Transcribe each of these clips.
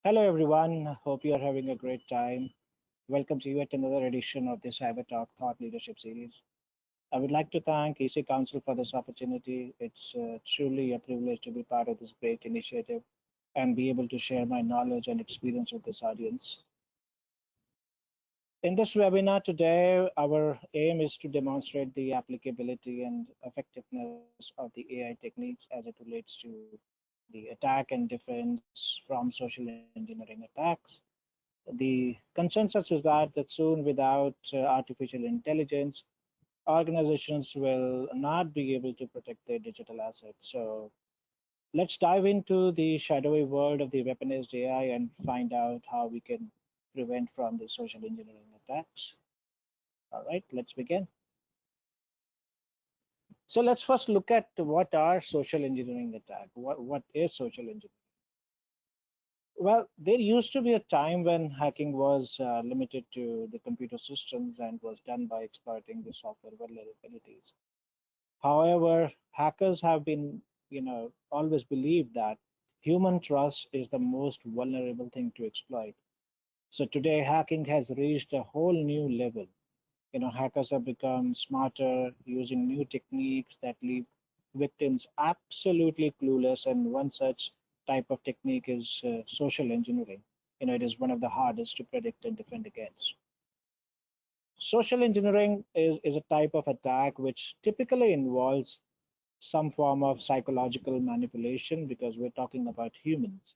Hello, everyone. Hope you are having a great time. Welcome to yet another edition of the Cyber Talk Thought Leadership Series. I would like to thank EC Council for this opportunity. It's truly a privilege to be part of this great initiative and be able to share my knowledge and experience with this audience. In this webinar today, our aim is to demonstrate the applicability and effectiveness of the AI techniques as it relates to the attack and defense from social engineering attacks. The consensus is that soon without artificial intelligence, organizations will not be able to protect their digital assets. So let's dive into the shadowy world of the weaponized AI and find out how we can prevent from the social engineering attacks. All right, let's begin. So let's first look at what are social engineering attack. What is social engineering? Well, there used to be a time when hacking was limited to the computer systems and was done by exploiting the software vulnerabilities. However, hackers have been, always believed that human trust is the most vulnerable thing to exploit. So today, hacking has reached a whole new level. Hackers have become smarter, using new techniques that leave victims absolutely clueless. And one such type of technique is social engineering. It is one of the hardest to predict and defend against. Social engineering is a type of attack which typically involves some form of psychological manipulation because we're talking about humans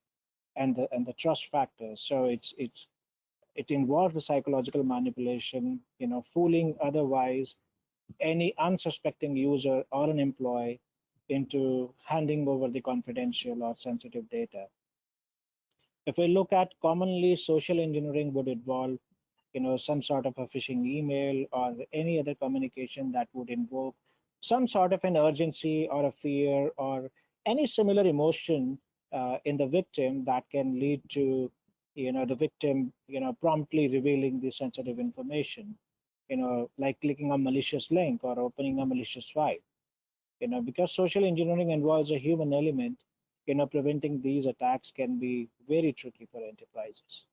and the trust factor. So it involves the psychological manipulation, fooling otherwise any unsuspecting user or an employee into handing over the confidential or sensitive data. If we look at commonly, social engineering would involve, some sort of a phishing email or any other communication that would invoke some sort of an urgency or a fear or any similar emotion in the victim that can lead to, the victim, promptly revealing the sensitive information, like clicking a malicious link or opening a malicious file. Because social engineering involves a human element, preventing these attacks can be very tricky for enterprises.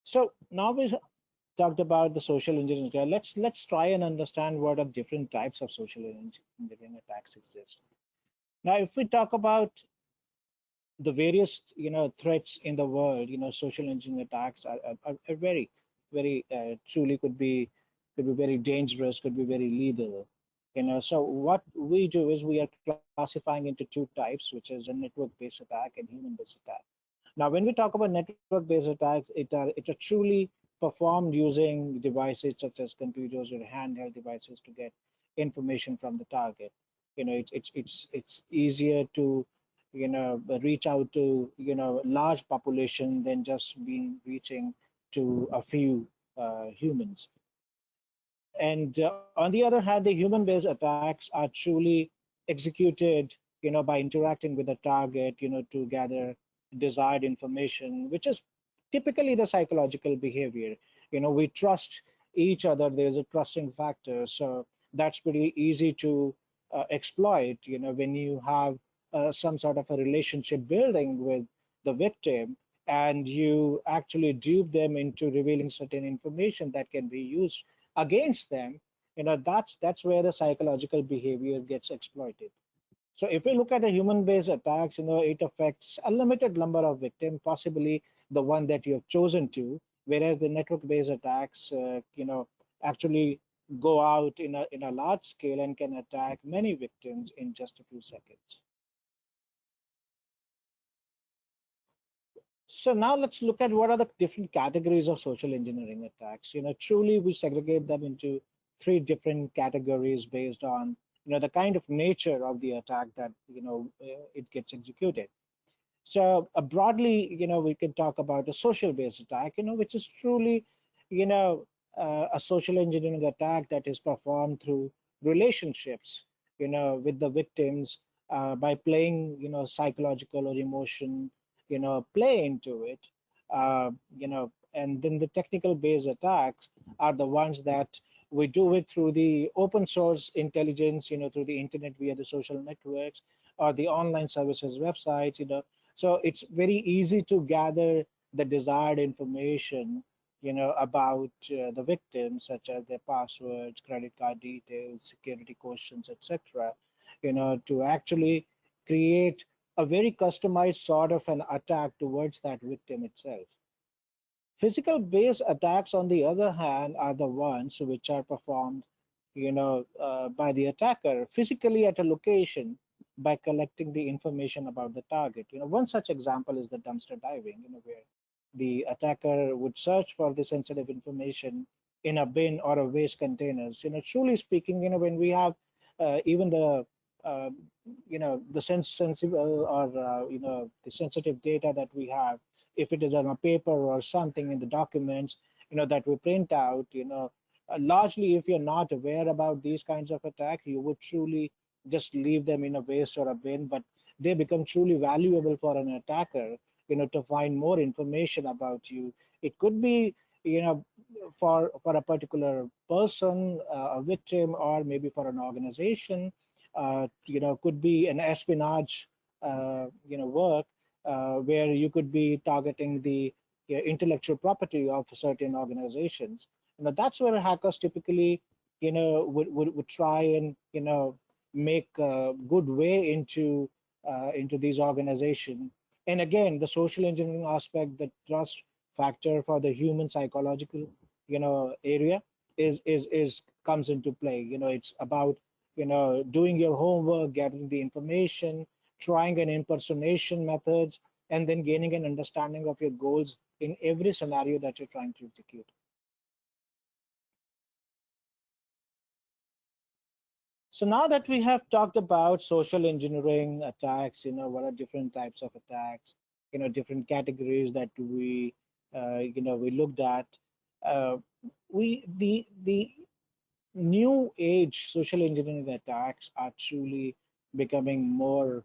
So now we talked about the social engineering. Let's try and understand what are different types of social engineering attacks exist. Now, if we talk about the various threats in the world, social engineering attacks are very, very truly could be very dangerous, could be very lethal. So what we do is we are classifying into two types, which is a network-based attack and human-based attack. Now, when we talk about network-based attacks, it are truly performed using devices such as computers or handheld devices to get information from the target. It's easier to reach out to large population than just being reaching to a few humans. And on the other hand, the human-based attacks are truly executed, by interacting with the target, to gather desired information, which is typically the psychological behavior. We trust each other. There's a trusting factor, so that's pretty easy to exploit. When you have some sort of a relationship building with the victim, and you actually dupe them into revealing certain information that can be used against them, that's where the psychological behavior gets exploited. So if we look at the human-based attacks, it affects a limited number of victims, possibly the one that you have chosen to, whereas the network-based attacks, actually go out in a large scale and can attack many victims in just a few seconds. So now let's look at what are the different categories of social engineering attacks. Truly we segregate them into three different categories based on, the kind of nature of the attack that, it gets executed. So broadly, we can talk about a social-based attack, which is truly, a social engineering attack that is performed through relationships, with the victims by playing, psychological or emotion, play into it, and then the technical-based attacks are the ones that we do it through the open source intelligence, through the internet via the social networks, or the online services websites, so it's very easy to gather the desired information, about the victims, such as their passwords, credit card details, security questions, etc., to actually create a very customized sort of an attack towards that victim itself. Physical based attacks, on the other hand, are the ones which are performed, by the attacker physically at a location by collecting the information about the target. One such example is the dumpster diving, where the attacker would search for the sensitive information in a bin or a waste containers. Truly speaking, when we have even uh, the sensible or the sensitive data that we have, if it is on a paper or something in the documents, that we print out, largely if you're not aware about these kinds of attacks, you would truly just leave them in a waste or a bin, but they become truly valuable for an attacker, to find more information about you. It could be, you know, for a particular person, a victim, or maybe for an organization. Could be an espionage, work, where you could be targeting the intellectual property of certain organizations. That's where hackers typically, would try and, make a good way into these organizations. And again, the social engineering aspect, the trust factor for the human psychological, area is comes into play. It's about, doing your homework, gathering the information, trying an impersonation methods, and then gaining an understanding of your goals in every scenario that you're trying to execute. So now that we have talked about social engineering attacks, what are different types of attacks, different categories that we looked at. Uh, the new age social engineering attacks are truly becoming more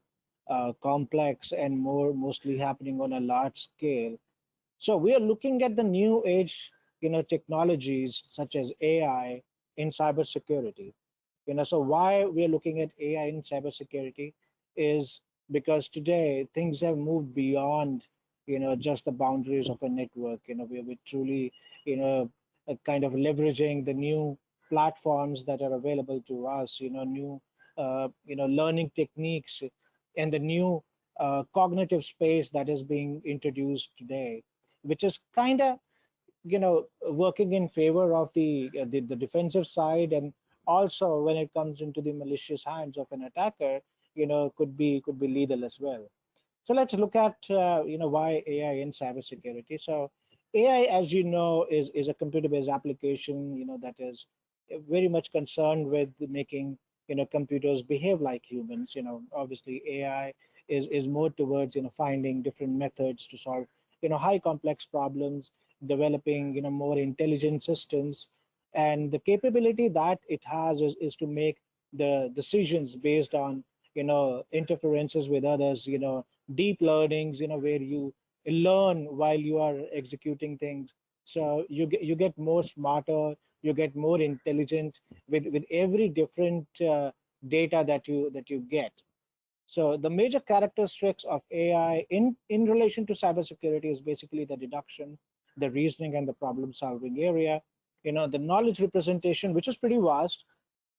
complex and mostly happening on a large scale. So we are looking at the new age, technologies such as AI in cybersecurity. So why we are looking at AI in cybersecurity is because today things have moved beyond, just the boundaries of a network. We're truly, kind of leveraging the new platforms that are available to us. New, learning techniques and the new cognitive space that is being introduced today, which is kind of, working in favor of the defensive side, and also when it comes into the malicious hands of an attacker, could be lethal as well. So let's look at, why AI in cybersecurity. So AI, as you know, is a computer-based application, that is very much concerned with making, computers behave like humans. Obviously AI is more towards, finding different methods to solve, high complex problems, developing, more intelligent systems, and the capability that it has is to make the decisions based on, interferences with others, deep learnings, where you learn while you are executing things. So you get more smarter, you get more intelligent with every different data that you get. So the major characteristics of AI in relation to cybersecurity is basically the deduction, the reasoning, and the problem solving area. The knowledge representation, which is pretty vast.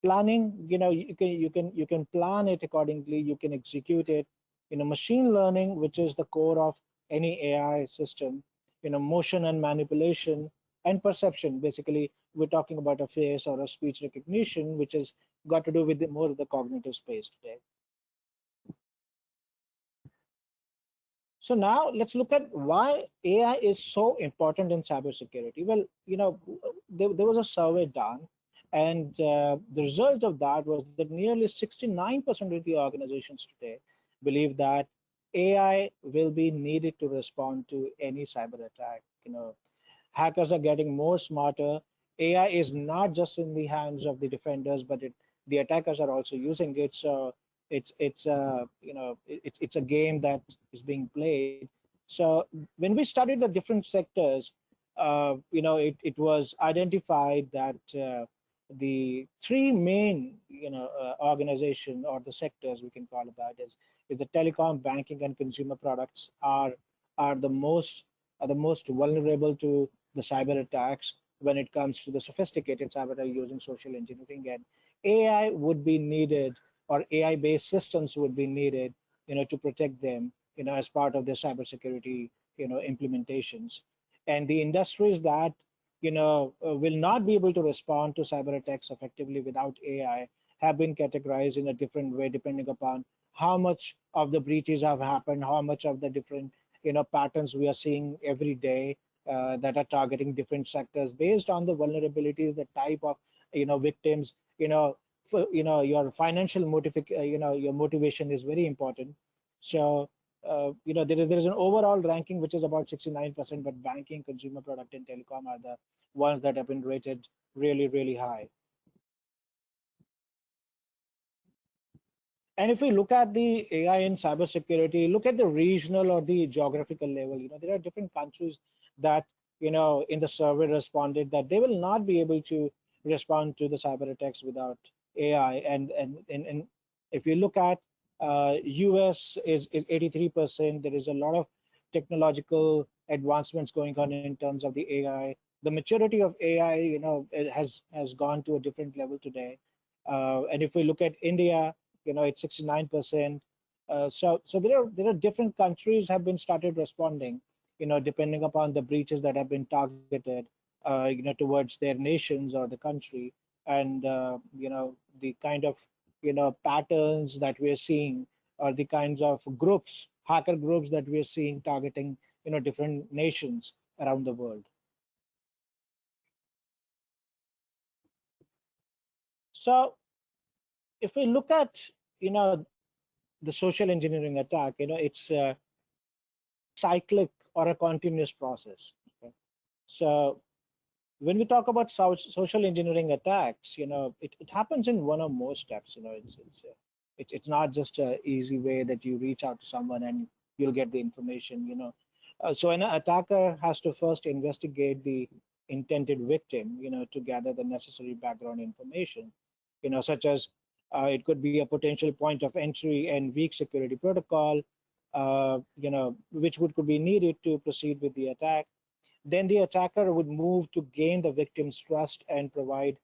Planning, you can plan it accordingly, you can execute it. Machine learning, which is the core of any AI system. Motion and manipulation, and perception. Basically, we're talking about a face or a speech recognition, which has got to do with more of the cognitive space today. So now let's look at why AI is so important in cybersecurity. Well, there was a survey done, and the result of that was that nearly 69% of the organizations today believe that AI will be needed to respond to any cyber attack. Hackers are getting more smarter. AI is not just in the hands of the defenders, but the attackers are also using it. So it's a game that is being played. So when we studied the different sectors, it was identified that the three main organization or the sectors we can call about is the telecom, banking, and consumer products are the most vulnerable to the cyber attacks when it comes to the sophisticated cyber attack using social engineering. And AI would be needed, or AI based systems would be needed, to protect them, as part of their cybersecurity implementations. And the industries that will not be able to respond to cyber attacks effectively without AI have been categorized in a different way depending upon how much of the breaches have happened, how much of the different patterns we are seeing every day that are targeting different sectors based on the vulnerabilities, the type of victims, your financial your motivation is very important. So there is an overall ranking which is about 69%, but banking, consumer product, and telecom are the ones that have been rated really, really high. And if we look at the AI in cybersecurity, look at the regional or the geographical level. There are different countries that, in the survey responded that they will not be able to respond to the cyber attacks without AI. And if you look at US is 83%. There is a lot of technological advancements going on in terms of the AI. The maturity of AI, it has gone to a different level today. And if we look at India, it's 69%. So there are different countries have been started responding, depending upon the breaches that have been targeted, towards their nations or the country, and the kind of patterns that we're seeing, or the kinds of groups, hacker groups that we're seeing targeting different nations around the world. So if we look at you know the social engineering attack, it's a cyclic or a continuous process. Okay? So when we talk about social engineering attacks, it happens in one or more steps. It's not just a easy way that you reach out to someone and you'll get the information. So an attacker has to first investigate the intended victim, to gather the necessary background information, such as it could be a potential point of entry and weak security protocol, which could be needed to proceed with the attack. Then the attacker would move to gain the victim's trust and provide,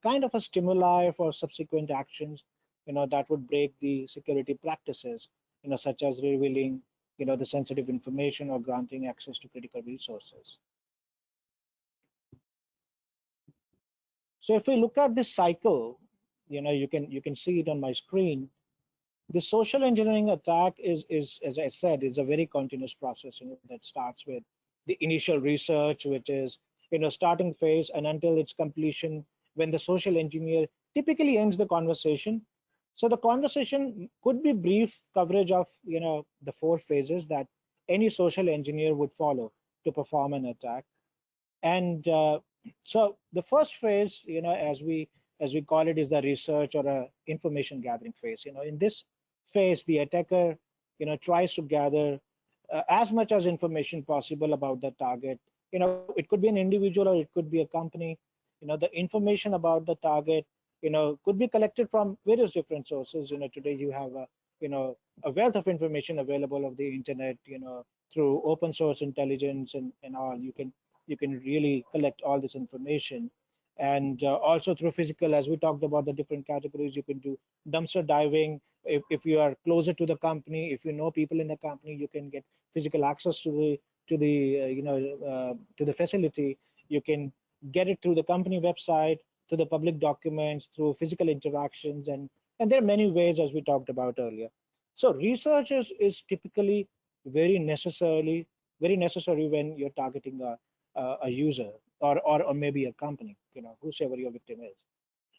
kind of a stimuli for subsequent actions, that would break the security practices, such as revealing, the sensitive information or granting access to critical resources. So if we look at this cycle, you can see it on my screen. The social engineering attack is, as I said, is a very continuous process, that starts with the initial research, which is, starting phase, and until its completion, when the social engineer typically ends the conversation. So the conversation could be brief coverage of, the four phases that any social engineer would follow to perform an attack. And so the first phase, as we call it, is the research or a information gathering phase. In this phase, the attacker, tries to gather as much as information possible about the target. It could be an individual or it could be a company. The information about the target, could be collected from various different sources. Today you have a wealth of information available of the internet, through open source intelligence and all. You can really collect all this information. And also through physical, as we talked about the different categories, you can do dumpster diving. If you are closer to the company, if you know people in the company, you can get physical access to the facility. You can get it through the company website, through the public documents, through physical interactions, and there are many ways, as we talked about earlier. So research is typically very necessary when you're targeting a user, or maybe a company, whosoever your victim is.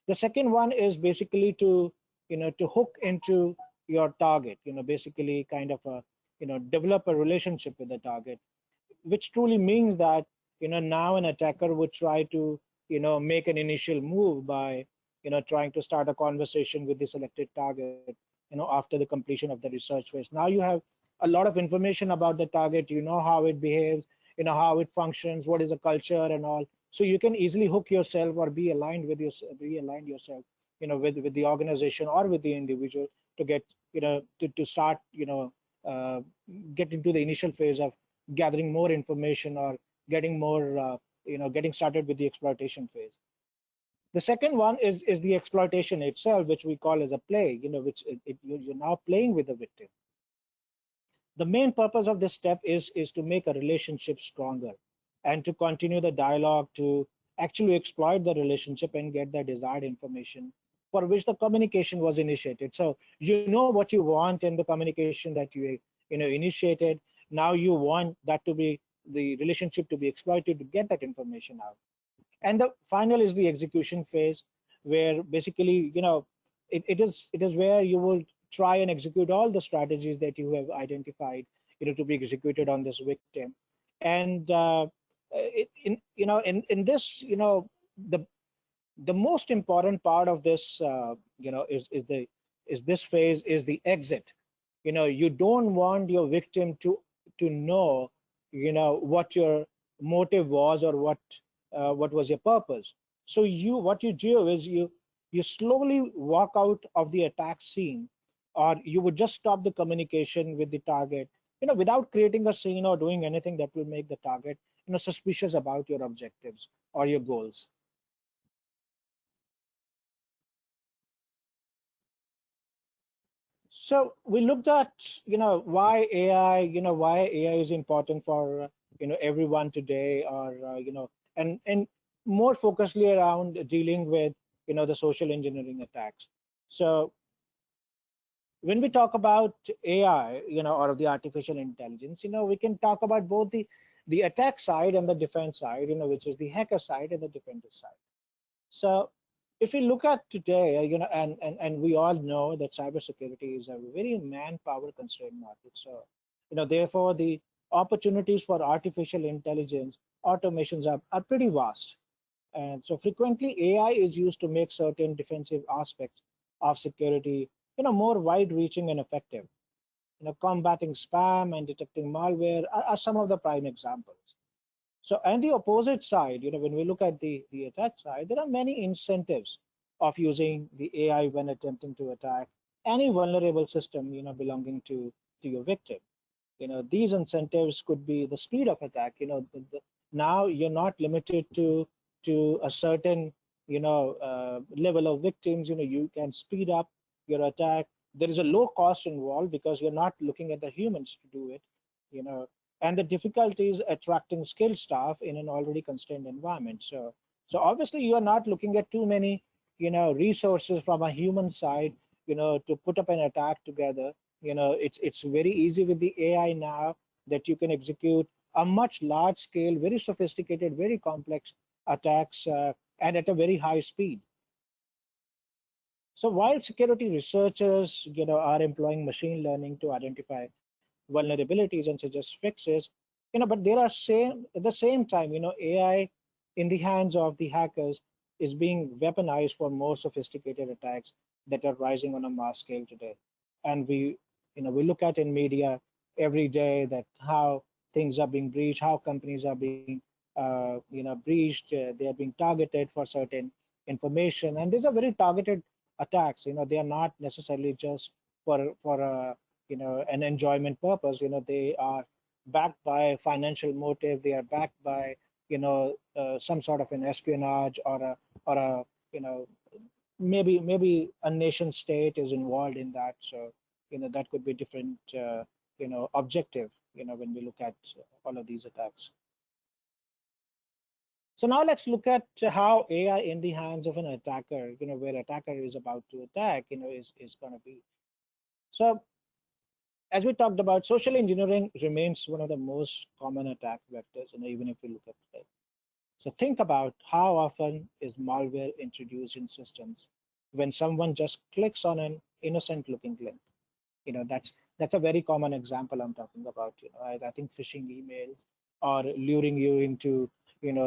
The second one is basically to hook into your target, basically kind of develop a relationship with the target, which truly means that now an attacker would try to make an initial move by trying to start a conversation with the selected target after the completion of the research phase. Now you have a lot of information about the target, how it behaves, how it functions, what is the culture and all. So you can easily hook yourself or be aligned yourself, with the organization or with the individual to get, to start, uh, get into the initial phase of gathering more information or getting more, getting started with the exploitation phase. The second one is the exploitation itself, which we call as a play, which you're now playing with the victim. The main purpose of this step is to make a relationship stronger and to continue the dialogue, to actually exploit the relationship and get the desired information for which the communication was initiated. So you know what you want in the communication that you initiated. Now you want that to be the relationship to be exploited to get that information out. And the final is the execution phase, where basically, it is where you will try and execute all the strategies that you have identified, to be executed on this victim. And in this, the most important part of this, is this phase is the exit. You don't want your victim to know, what your motive was, or what was your purpose. So what you do is you slowly walk out of the attack scene, or you would just stop the communication with the target, without creating a scene or doing anything that will make the target, suspicious about your objectives or your goals. So we looked at, why AI, why AI is important for, everyone today, or, and more focusedly around dealing with, the social engineering attacks. So when we talk about AI, or the artificial intelligence, we can talk about both the attack side and the defense side, which is the hacker side and the defender side. So if we look at today, and we all know that cybersecurity is a very manpower constrained market. So, therefore, the opportunities for artificial intelligence automations are pretty vast. And so frequently AI is used to make certain defensive aspects of security, more wide reaching and effective. Combating spam and detecting malware are some of the prime examples. So, and the opposite side, when we look at the attack side, there are many incentives of using the AI when attempting to attack any vulnerable system, belonging to your victim. These incentives could be the speed of attack. Now you're not limited to a certain, level of victims. You can speed up your attack. There is a low cost involved because you're not looking at the humans to do it. You know, and the difficulty is attracting skilled staff in an already constrained environment. So obviously you are not looking at too many, resources from a human side, to put up an attack together. It's very easy with the AI now that you can execute a much large scale, very sophisticated, very complex attacks, and at a very high speed. So while security researchers, are employing machine learning to identify vulnerabilities and suggest fixes, but there are same at the same time, AI in the hands of the hackers is being weaponized for more sophisticated attacks that are rising on a mass scale today. And we look at in media every day that how things are being breached, how companies are being, breached, they are being targeted for certain information, and these are very targeted attacks. They are not necessarily just for a, an enjoyment purpose. They are backed by financial motive. They are backed by, some sort of an espionage, or a, maybe a nation state is involved in that. So, that could be different, objective, when we look at all of these attacks. So now let's look at how AI in the hands of an attacker, where attacker is about to attack, is going to be. So as we talked about, social engineering remains one of the most common attack vectors, even if we look at today. So think about how often is malware introduced in systems when someone just clicks on an innocent looking link. That's a very common example I'm talking about. I think phishing emails or luring you into,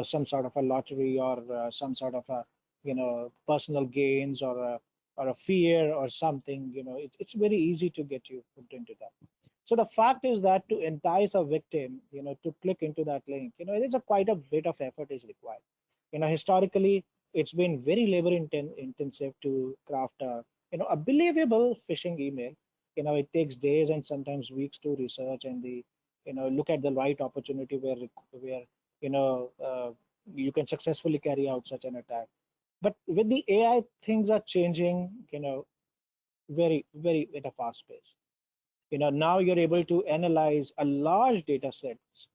some sort of a lottery, or some sort of a, personal gains, or a fear or something. It's very easy to get you hooked into that. So the fact is that to entice a victim, to click into that link, there's a quite a bit of effort is required. Historically, it's been very labor intensive to craft a believable phishing email. It takes days and sometimes weeks to research and look at the right opportunity where you know uh, you can successfully carry out such an attack. But with the AI, things are changing, very, very at a fast pace. Now you're able to analyze a large data sets,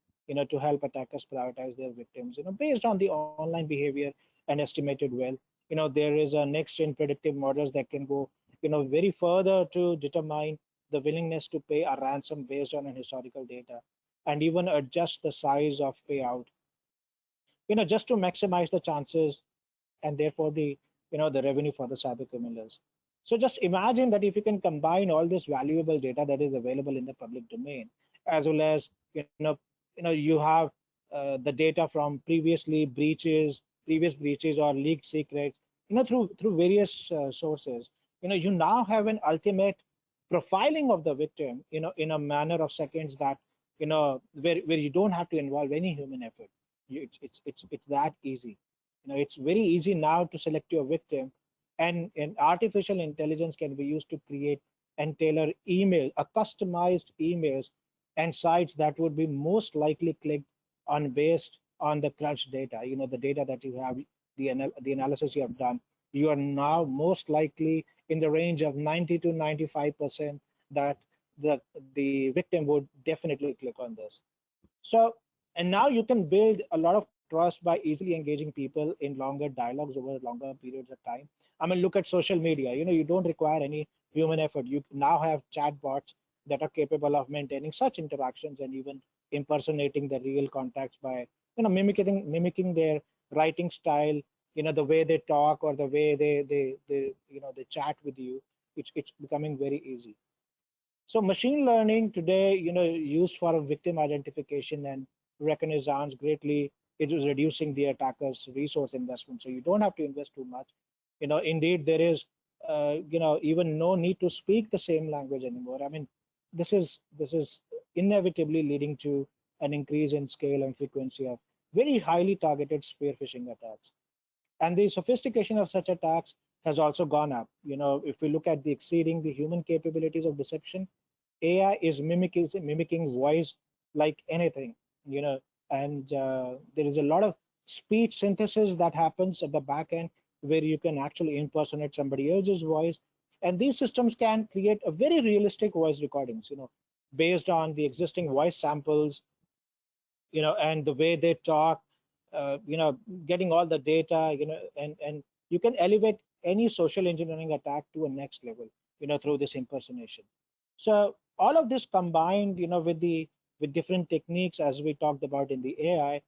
to help attackers prioritize their victims, based on the online behavior and estimated well. There is a next gen predictive models that can go, very further to determine the willingness to pay a ransom based on an historical data and even adjust the size of payout, just to maximize the chances and therefore the revenue for the cyber criminals. So just imagine that if you can combine all this valuable data that is available in the public domain, as well as you have the data from previous breaches or leaked secrets, through various sources, you now have an ultimate profiling of the victim, in a manner of seconds that where you don't have to involve any human effort. It's that easy. It's very easy now to select your victim, and artificial intelligence can be used to create and tailor customized emails and sites that would be most likely clicked on based on the crunch data. The data that you have, the analysis you have done. You are now most likely in the range of 90 to 95% that the the victim would definitely click on this. So, and now you can build a lot of trust by easily engaging people in longer dialogues over longer periods of time. I mean, look at social media. You don't require any human effort. You now have chatbots that are capable of maintaining such interactions and even impersonating the real contacts by, mimicking their writing style, the way they talk or the way they chat with you. It's becoming very easy. So machine learning today, used for victim identification and reconnaissance greatly, it is reducing the attacker's resource investment. So you don't have to invest too much. Indeed, there is, even no need to speak the same language anymore. I mean, this is inevitably leading to an increase in scale and frequency of very highly targeted spear phishing attacks. And the sophistication of such attacks has also gone up. If we look at the exceeding the human capabilities of deception, AI is mimicking voice like anything, and there is a lot of speech synthesis that happens at the back end where you can actually impersonate somebody else's voice, and these systems can create a very realistic voice recordings, based on the existing voice samples, and the way they talk, getting all the data, and you can elevate any social engineering attack to a next level, through this impersonation. So all of this combined, with different techniques, as we talked about in the AI,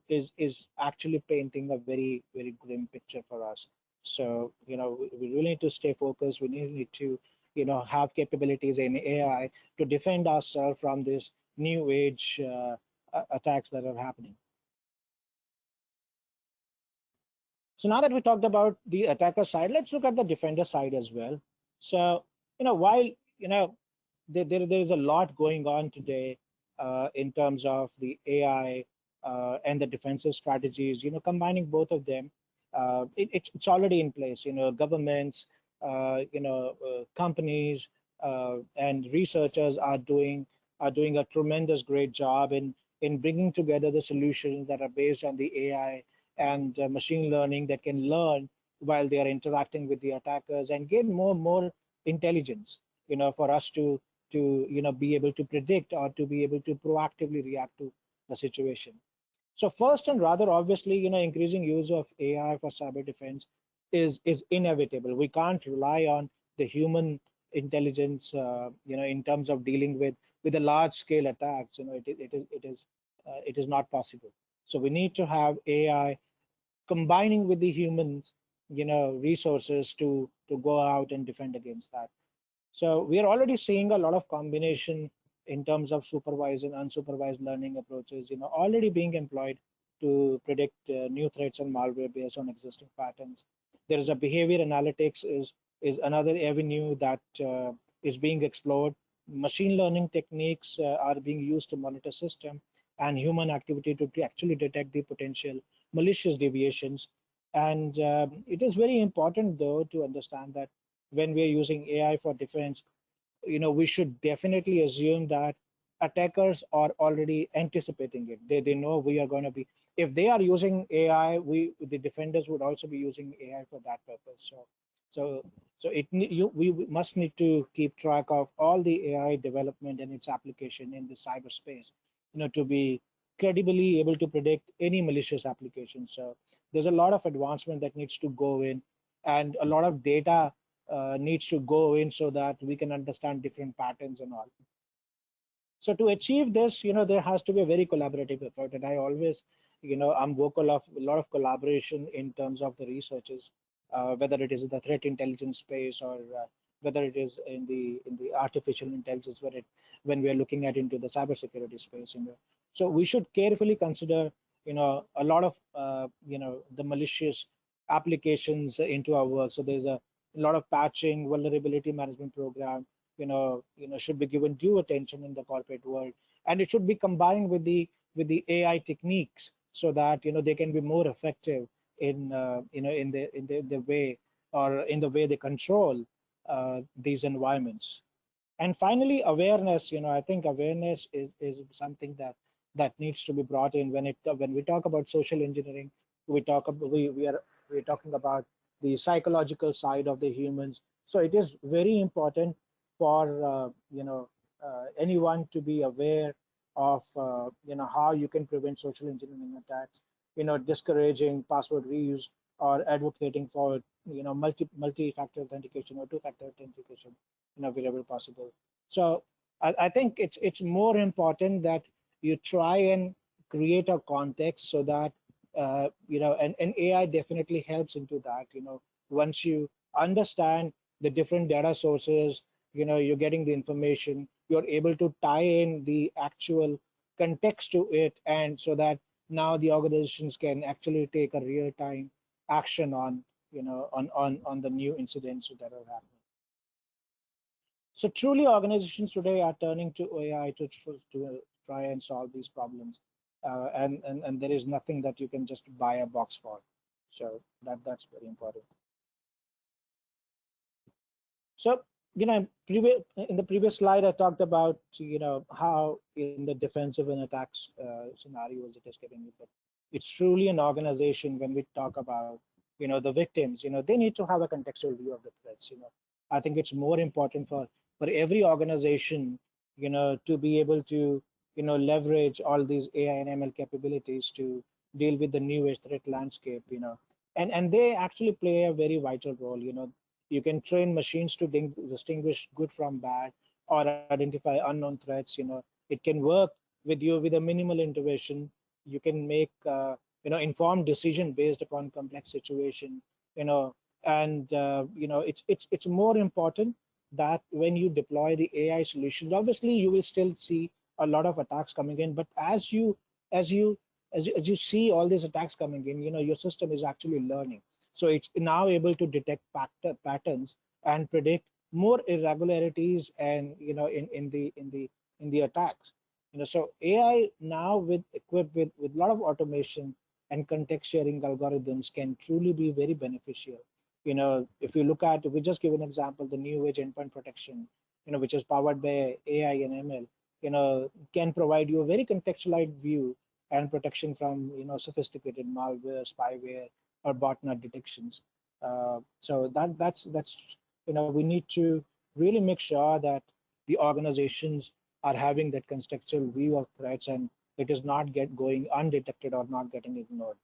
is actually painting a very, very grim picture for us. So, we really need to stay focused. We need to, have capabilities in AI to defend ourselves from this new age attacks that are happening. So now that we talked about the attacker side, let's look at the defender side as well. So, while there is a lot going on today in terms of the AI and the defensive strategies, combining both of them, it's already in place. Governments, companies, and researchers are doing a tremendous great job in bringing together the solutions that are based on the AI and machine learning that can learn while they are interacting with the attackers and gain more intelligence, for us to be able to predict or to be able to proactively react to the situation. So first and rather obviously, increasing use of AI for cyber defense is inevitable. We can't rely on the human intelligence, in terms of dealing with the large scale attacks. It is not possible. So we need to have AI combining with the humans, resources to go out and defend against that. So we are already seeing a lot of combination in terms of supervised and unsupervised learning approaches, already being employed to predict new threats and malware based on existing patterns. There is a behavior analytics is another avenue that is being explored. Machine learning techniques are being used to monitor system and human activity to actually detect the potential malicious deviations. And it is very important, though, to understand that when we are using AI for defense, we should definitely assume that attackers are already anticipating it. They know we are going to be, if they are using AI, the defenders would also be using AI for that purpose. So so we must need to keep track of all the AI development and its application in the cyberspace, to be credibly able to predict any malicious application. So there's a lot of advancement that needs to go in, and a lot of data needs to go in so that we can understand different patterns and all. So to achieve this, there has to be a very collaborative effort. And I always, I'm vocal of a lot of collaboration in terms of the researches, whether it is in the threat intelligence space or whether it is in the artificial intelligence, when we are looking at into the cybersecurity space. So we should carefully consider, a lot of, the malicious applications into our work. So there's a lot of patching, vulnerability management program, should be given due attention in the corporate world, and it should be combined with the AI techniques so that they can be more effective in the way, or in the way they control these environments. And finally, awareness. I think awareness is something that needs to be brought in when we talk about social engineering. We are talking about the psychological side of the humans. So it is very important for anyone to be aware of how you can prevent social engineering attacks. Discouraging password reuse or advocating for multi-factor authentication or two-factor authentication wherever possible. So I think it's more important that you try and create a context so that and AI definitely helps into that. Once you understand the different data sources, you're getting the information, you're able to tie in the actual context to it, and so that now the organizations can actually take a real time action on the new incidents that are happening. So truly, organizations today are turning to AI to try and solve these problems, and there is nothing that you can just buy a box for. So that's very important. So in the previous slide, I talked about how in the defensive and attacks scenarios it is getting, but it's truly an organization when we talk about the victims. They need to have a contextual view of the threats. I think it's more important for every organization to be able to leverage all these AI and ML capabilities to deal with the new age threat landscape. And they actually play a very vital role. You can train machines to distinguish good from bad or identify unknown threats. It can work with you with a minimal intervention. You can make informed decision based upon complex situation. You know, and it's more important that when you deploy the AI solutions, obviously you will still see a lot of attacks coming in. But as you as you see all these attacks coming in, your system is actually learning. So it's now able to detect patterns and predict more irregularities and in the attacks. So AI now equipped with a lot of automation and context sharing algorithms can truly be very beneficial. If you look at, we just give an example, the new age endpoint protection, which is powered by AI and ML, can provide you a very contextualized view and protection from sophisticated malware, spyware, or botnet detections. So that's we need to really make sure that the organizations are having that contextual view of threats, and it is not going undetected or not getting ignored.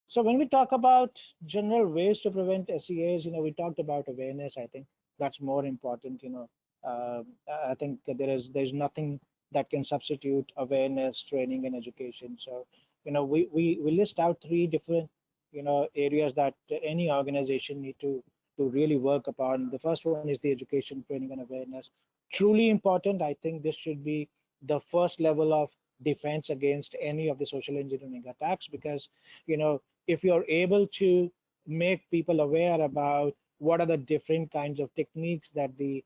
So when we talk about general ways to prevent SEAs, we talked about awareness. I think that's more important. I think there's nothing that can substitute awareness, training, and education. So we list out three different areas that any organization need to really work upon. The first one is the education, training, and awareness. Truly important. I think this should be the first level of defense against any of the social engineering attacks, because if you're able to make people aware about what are the different kinds of techniques that the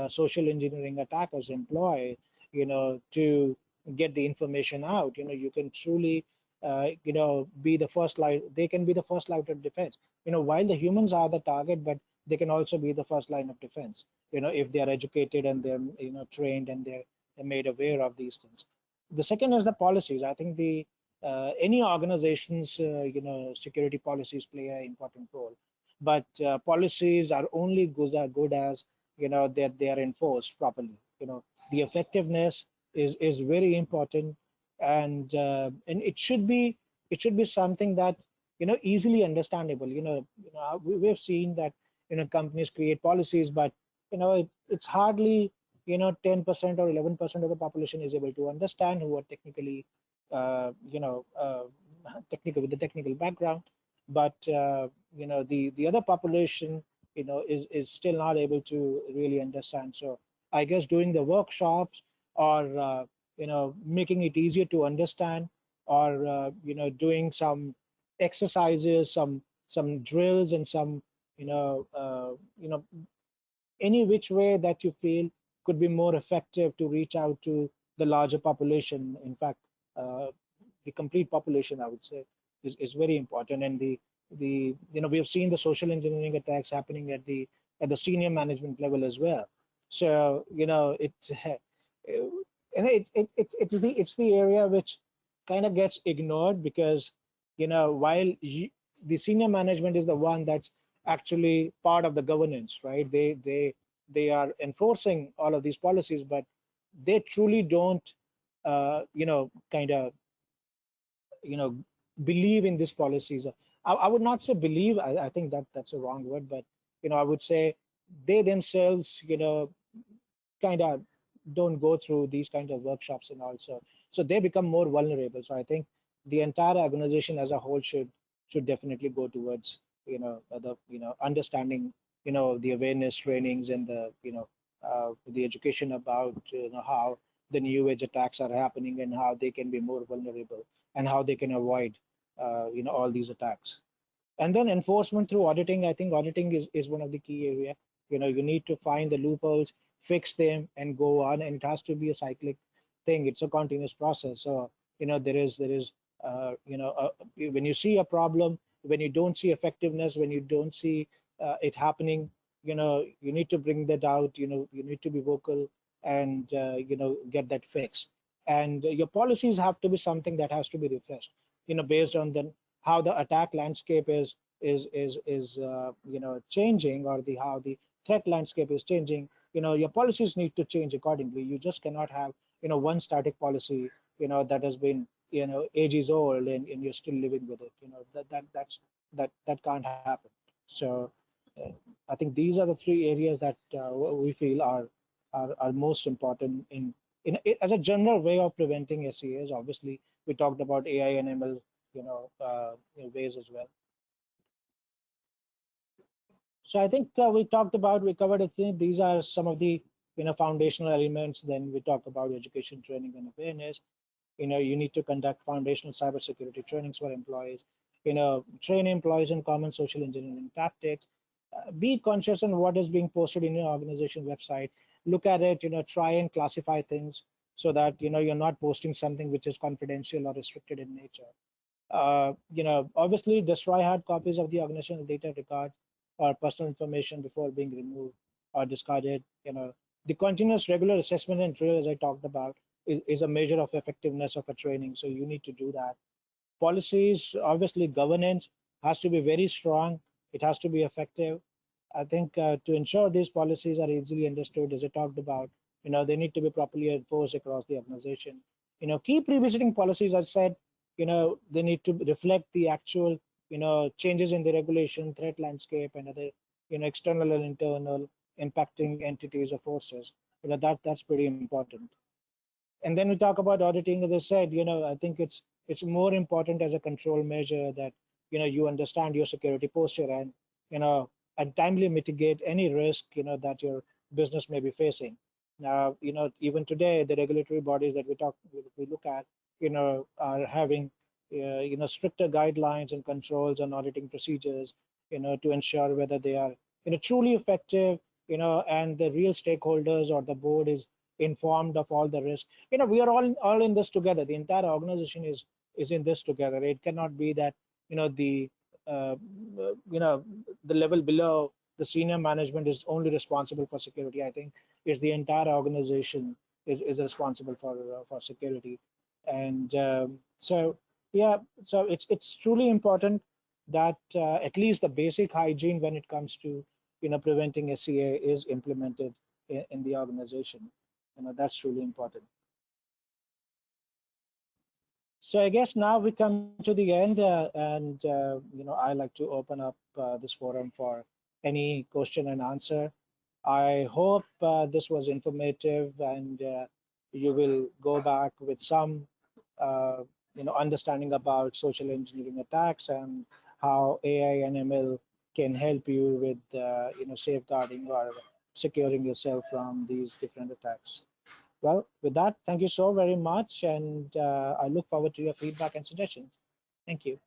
social engineering attackers employ, to get the information out, you can truly, be the first line. They can be the first line of defense. While the humans are the target, but they can also be the first line of defense. If they are educated and they're, trained and they're made aware of these things. The second is the policies. I think the any organization's, security policies play an important role, but policies are only good as, that they are enforced properly. The effectiveness is very important, and it should be something that, easily understandable. We've seen that, companies create policies, but it's hardly, 10% or 11% of the population is able to understand, who are technically, technical, with the technical background. But the other population, is still not able to really understand. So I guess doing the workshops, or making it easier to understand, or doing some exercises, some drills, and some, you know uh, you know any which way that you feel could be more effective to reach out to the larger population. In fact, uh, the complete population, I would say, is very important. And we have seen the social engineering attacks happening at the senior management level as well. So and it's the area which kind of gets ignored, because while the senior management is the one that's actually part of the governance, right? They are enforcing all of these policies, but they truly don't, kind of, you know, believe in these policies. I would not say believe. I think that's a wrong word, but I would say they themselves, kind of don't go through these kinds of workshops, and also so they become more vulnerable. So I think the entire organization as a whole should definitely go towards, the, understanding, the awareness trainings, and the education about, how the new age attacks are happening, and how they can be more vulnerable, and how they can avoid, all these attacks. And then enforcement through auditing. I think auditing is one of the key area. You need to find the loopholes, fix them, and go on. And it has to be a cyclic thing. It's a continuous process. So there is when you see a problem, when you don't see effectiveness, when you don't see it happening, you need to bring that out. You need to be vocal, and get that fixed. And your policies have to be something that has to be refreshed, based on the how the attack landscape is changing, or the how the threat landscape is changing. Your policies need to change accordingly. You just cannot have one static policy that has been ages old, and you're still living with it. That can't happen. So uh, I think these are the three areas that we feel are most important as a general way of preventing SEAs. Obviously, we talked about AI and ML, ways as well. So I think we covered it. These are some of the foundational elements. Then we talked about education, training, and awareness. You need to conduct foundational cybersecurity trainings for employees. Train employees in common social engineering tactics. Be conscious on what is being posted in your organization website. Look at it. Try and classify things so that you're not posting something which is confidential or restricted in nature. Obviously destroy hard copies of the organizational data, records, or personal information before being removed or discarded. The continuous regular assessment and drill, as I talked about, is a measure of effectiveness of a training. So you need to do that. Policies, obviously, governance has to be very strong. It has to be effective. I think to ensure these policies are easily understood, as I talked about, they need to be properly enforced across the organization. Keep revisiting policies. As I said, they need to reflect the actual, changes in the regulation, threat landscape, and other, external and internal impacting entities or forces. That's pretty important. And then we talk about auditing. As I said, I think it's more important as a control measure that you understand your security posture, and you know and timely mitigate any risk that your business may be facing. Now, even today, the regulatory bodies that we look at, are having stricter guidelines and controls on auditing procedures, to ensure whether they are truly effective, and the real stakeholders or the board is informed of all the risk. We are all in this together. The entire organization is in this together. It cannot be that the uh, the level below the senior management is only responsible for security. I think it's the entire organization is responsible for security. And so yeah, so it's truly important that at least the basic hygiene when it comes to preventing SCA is implemented in the organization. That's really important. So I guess now we come to the end, and I like to open up this forum for any question and answer. I hope this was informative, and you will go back with some uh, understanding about social engineering attacks and how AI and ML can help you with safeguarding or securing yourself from these different attacks. Well, with that, thank you so very much, and I look forward to your feedback and suggestions. Thank you.